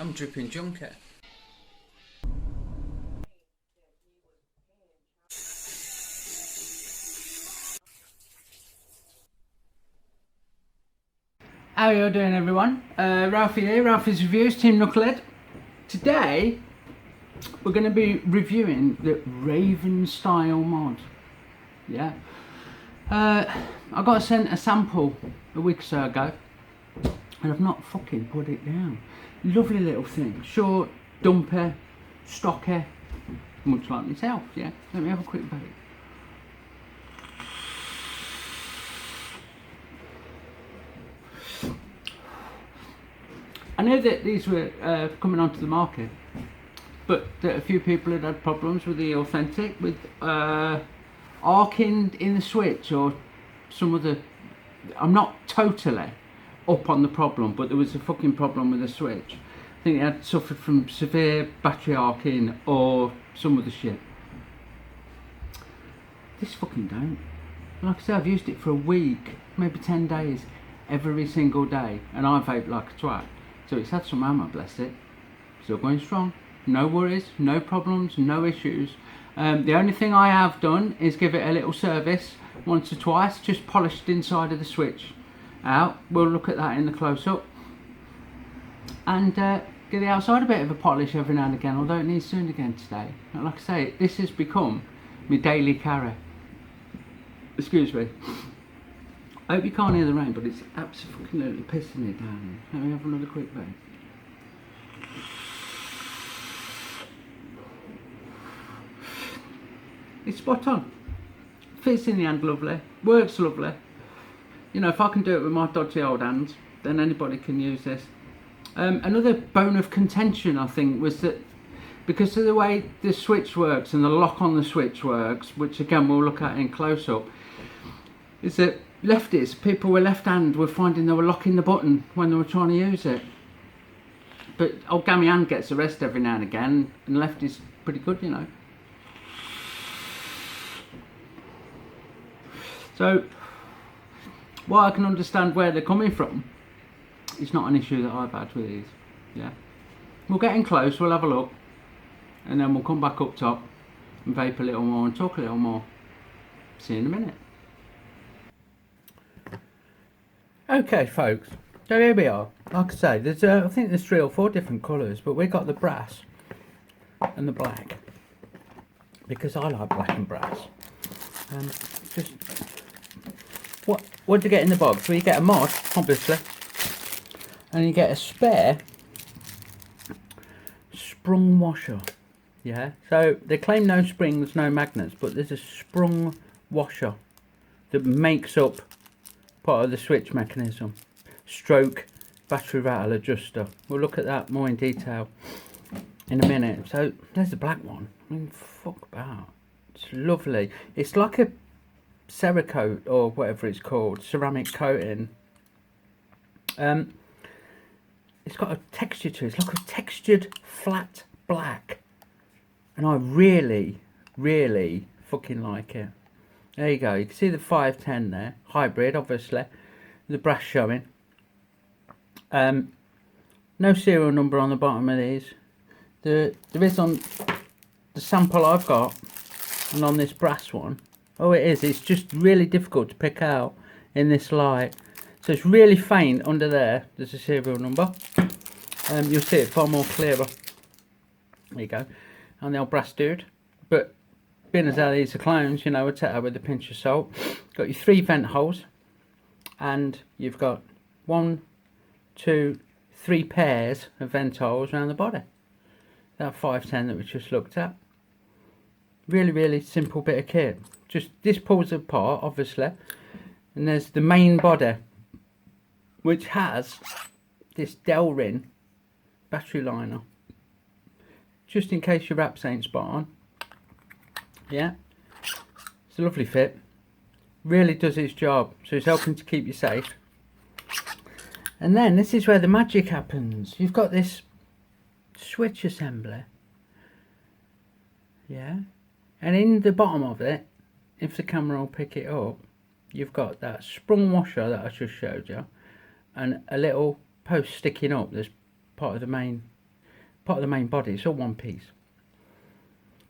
I'm dripping junkie. How are you doing, everyone? Ralfy here, Ralphy's Reviews, Team Knucklehead. Today, we're going to be reviewing the Raven style mod. Yeah. I got sent a sample a week or so ago, and I've not fucking put it down. Lovely little thing. Short, dumpy, stocky, much like myself, yeah. Let me have a quick vape. I know that these were coming onto the market, but that a few people had problems with the authentic, with arcing in the switch or some other. I'm not totally up on the problem, but there was a fucking problem with the switch. I think it had suffered from severe battery arcing or some other shit. This fucking don't. Like I said, I've used it for a week, maybe 10 days, every single day, and I vape like a twat. So it's had some ammo, bless it. Still going strong. No worries, no problems, no issues. The only thing I have done is give it a little service once or twice, just polished inside of the switch out. We'll look at that in the close-up. And give the outside a bit of a polish every now and again, although it needs doing again today. And like I say, this has become my daily carry. Excuse me. I hope you can't hear the rain, but it's absolutely pissing it down. Let me have another quick vape. It's spot on. Fits in the hand lovely. Works lovely. You know, if I can do it with my dodgy old hands, then anybody can use this. Another bone of contention, I think, was that because of the way the switch works and the lock on the switch works, which again we'll look at in close-up, is that lefties, people with left hand, were finding they were locking the button when they were trying to use it. But old gammy hand gets a rest every now and again, and lefty's pretty good, you know. So, while I can understand where they're coming from, it's not an issue that I've had with these. Yeah, we'll get in close, we'll have a look, and then we'll come back up top and vape a little more and talk a little more. See you in a minute. Okay, folks, so here we are. Like I say, there's I think there's 3 or 4 different colours, but we got the brass and the black because I like black and brass. And just what do you get in the box? Well, you get a mod, obviously, and you get a spare sprung washer. Yeah, so they claim no springs, no magnets, but there's a sprung washer that makes up part of the switch mechanism, stroke battery rattle adjuster. We'll look at that more in detail in a minute. So there's the black one. I mean, fuck about. It's lovely. It's like a Cerakote or whatever it's called, ceramic coating. It's got a texture to it. It's like a textured flat black, and I really fucking like it. There you go, you can see the 510 there, hybrid obviously, the brass showing. No serial number on the bottom of these. There is on the sample I've got, and on this brass one. Oh, it is, it's just really difficult to pick out in this light. So it's really faint under there, there's a serial number. You'll see it far more clearer. There you go, and the old brass dude. But being as how these are clones, you know, we'll take that with a pinch of salt. Got your 3 vent holes, and you've got 1, 2, 3 pairs of vent holes around the body. That 510 that we just looked at. Really simple bit of kit. Just this pulls apart, obviously, and there's the main body, which has this Delrin battery liner, just in case your wraps ain't spot on. Yeah, it's a lovely fit, really does its job, so it's helping to keep you safe. And then this is where the magic happens. You've got this switch assembly, yeah, and in the bottom of it, if the camera will pick it up, you've got that sprung washer that I just showed you, and a little post sticking up that's part of the main part of the main body. It's all one piece.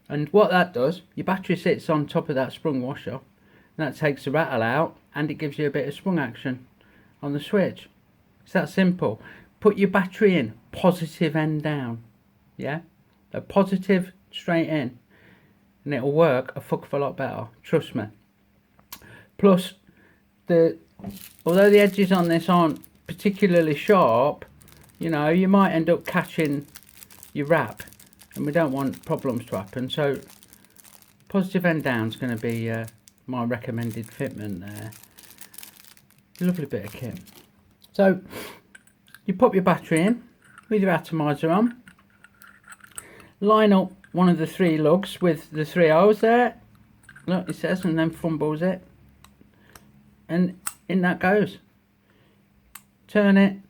And what that does, your battery sits on top of that sprung washer, and that takes the rattle out, and it gives you a bit of sprung action on the switch. It's that simple. Put your battery in, positive end down, yeah? A positive straight in, and it'll work a fuck of a lot better, trust me. Plus, although the edges on this aren't particularly sharp, you know, you might end up catching your wrap, and we don't want problems to happen. So positive end down is going to be my recommended fitment there. Lovely bit of kit. So you pop your battery in with your atomizer on, line up one of the 3 lugs with the 3 holes there, look, it says, and then fumbles it, and in that goes. Turn it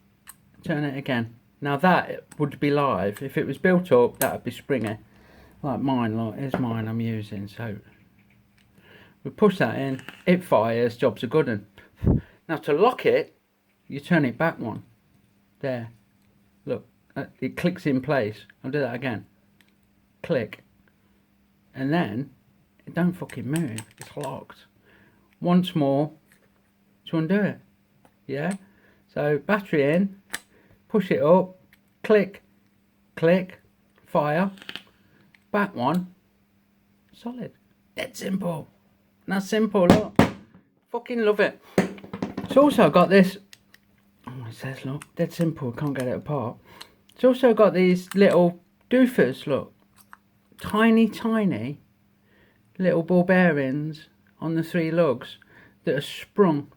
again. Now that would be live. If it was built up, that would be springy. Like mine, look, here's mine I'm using. So we push that in, it fires, job's a good one. Now to lock it, you turn it back one. There. Look, it clicks in place. I'll do that again. Click. And then, it don't fucking move. It's locked. Once more, to undo it. Yeah? So battery in, push it up, click, click, fire, back one, solid. Dead simple. And that's simple, look. Fucking love it. It's also got this, oh, it says, look, dead simple, can't get it apart. It's also got these little doofers, look. Tiny, tiny little ball bearings on the 3 lugs that are sprung.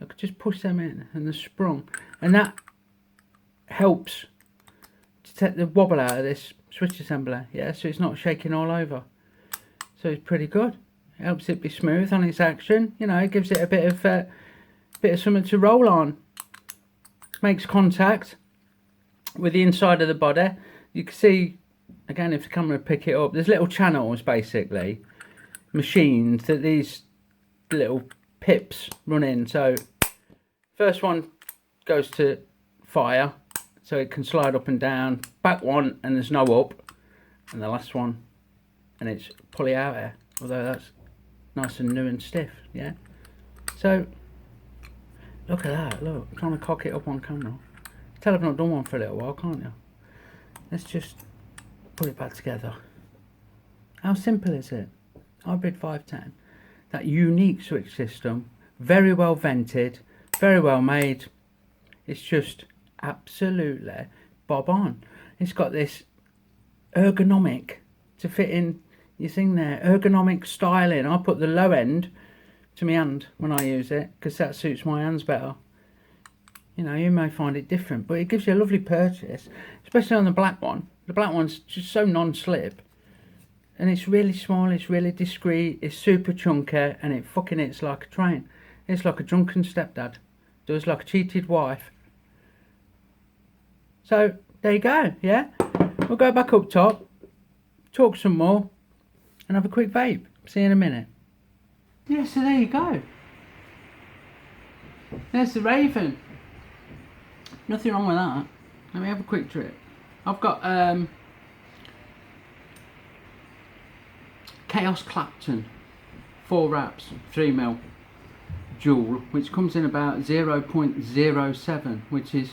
I could just push them in and they're sprung, and that helps to take the wobble out of this switch assembler, yeah, so it's not shaking all over. So it's pretty good. It helps it be smooth on its action, you know, it gives it a bit of something to roll on. Makes contact with the inside of the body. You can see, again, if the camera pick it up, there's little channels, basically, machines that these little pips run in. So first one goes to fire, so it can slide up and down. Back one, and there's no up, and the last one, and it's pulley out here, although that's nice and new and stiff, yeah. So look at that, look, I'm trying to cock it up on camera. Tell I've not done one for a little while, can't you? Let's just put it back together. How simple is it? Hybrid 510. That unique switch system, very well vented, very well made. It's just absolutely bob on. It's got this ergonomic to fit in your thing there, ergonomic styling. I put the low end to my hand when I use it because that suits my hands better. You know, you may find it different, but it gives you a lovely purchase, especially on the black one. The black one's just so non-slip, and it's really small, it's really discreet, it's super chunky, and it fucking hits like a train. It's like a drunken stepdad, does like a cheated wife. So there you go, yeah. We'll go back up top, talk some more, and have a quick vape. See you in a minute. Yeah, so there you go. There's the Raven. Nothing wrong with that. Let me have a quick trip. I've got Chaos Clapton 4 wraps, 3mm Joule, which comes in about 0.07, which is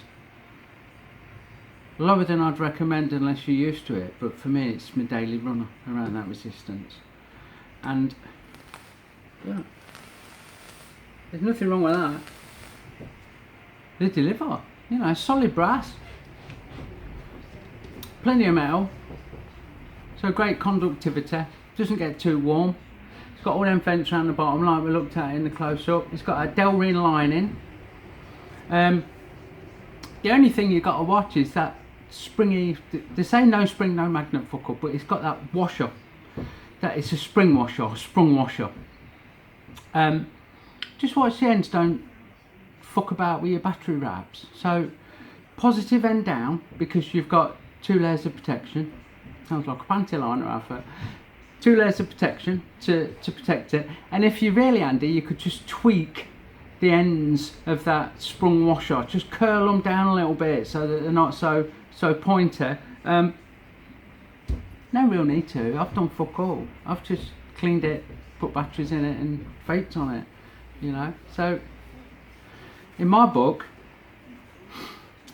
lower than I'd recommend unless you're used to it, but for me it's my daily runner around that resistance. And yeah, there's nothing wrong with that. They deliver, you know, solid brass, plenty of metal, so great conductivity, doesn't get too warm. It's got all them vents around the bottom like we looked at in the close-up. It's got a Delrin lining. The only thing you've got to watch is that springy, they say no spring, no magnet fuck up, but it's got that washer, that it's a spring washer, or sprung washer. Just watch the ends don't fuck about with your battery wraps. So positive end down, because you've got 2 layers of protection. Sounds like a panty liner outfit. 2 layers of protection to protect it, and if you're really handy, you could just tweak the ends of that sprung washer, just curl them down a little bit so that they're not so pointy. No real need to. I've done fuck all. I've just cleaned it, put batteries in it and vaped on it, you know. So in my book,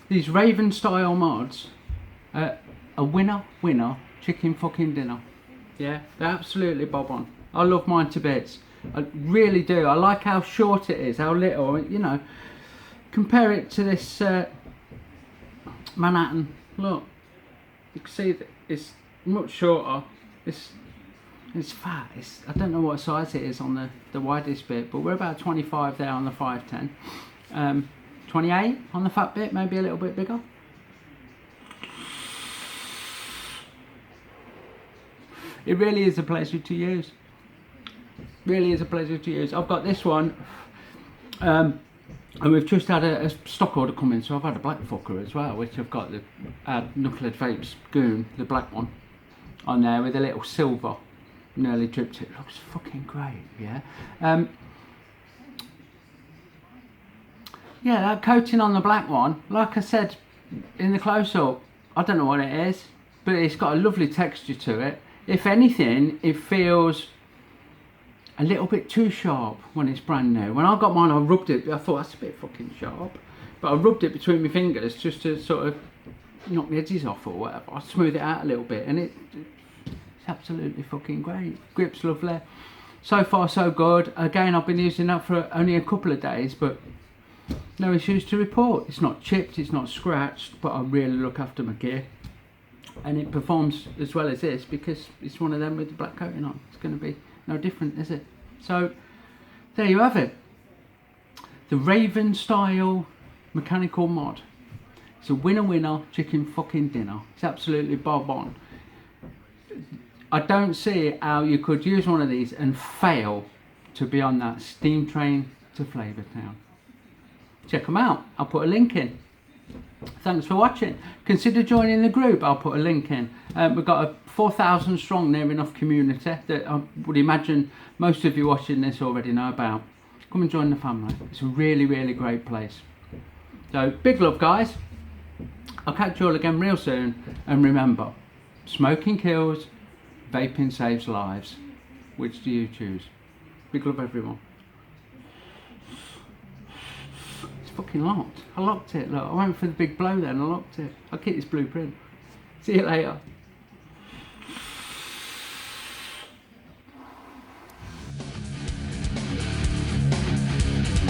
these Raven style mods are a winner chicken fucking dinner. Yeah, they're absolutely bob on. I love mine to bits. I really do. I like how short it is, how little, you know. Compare it to this Manhattan. Look, you can see that it's much shorter. It's fat. I don't know what size it is on the widest bit, but we're about 25 there on the 510. 28 on the fat bit, maybe a little bit bigger. It really is a pleasure to use. Really is a pleasure to use. I've got this one, and we've just had a stock order come in, so I've had a black fucker as well, which I've got the Knucklehead Vapes Goon, the black one, on there with a little silver nearly dripped. It looks fucking great, yeah. Yeah, that coating on the black one, like I said in the close-up, I don't know what it is, but it's got a lovely texture to it. If anything, it feels a little bit too sharp when it's brand new. When I got mine, I rubbed it. I thought that's a bit fucking sharp, but I rubbed it between my fingers just to sort of knock the edges off or whatever. I smooth it out a little bit, and it's absolutely fucking great. Grip's lovely. So far, so good. Again, I've been using that for only a couple of days, but no issues to report. It's not chipped, it's not scratched, but I really look after my gear. And it performs as well as this because it's one of them with the black coating on. It's going to be no different, is it? So there you have it, the Raven style mechanical mod. It's a winner chicken fucking dinner. It's absolutely bob on. I don't see how you could use one of these and fail to be on that steam train to Flavortown. Check them out, I'll put a link in. Thanks for watching. Consider joining the group, I'll put a link in. We've got a 4,000 strong near enough community that I would imagine most of you watching this already know about. Come and join the family. It's a really great place. So big love guys. I'll catch you all again real soon, and remember, smoking kills, vaping saves lives. Which do you choose? Big love everyone. Fucking locked. I locked it. Look, I went for the big blow then. I locked it. I'll keep this blueprint. See you later.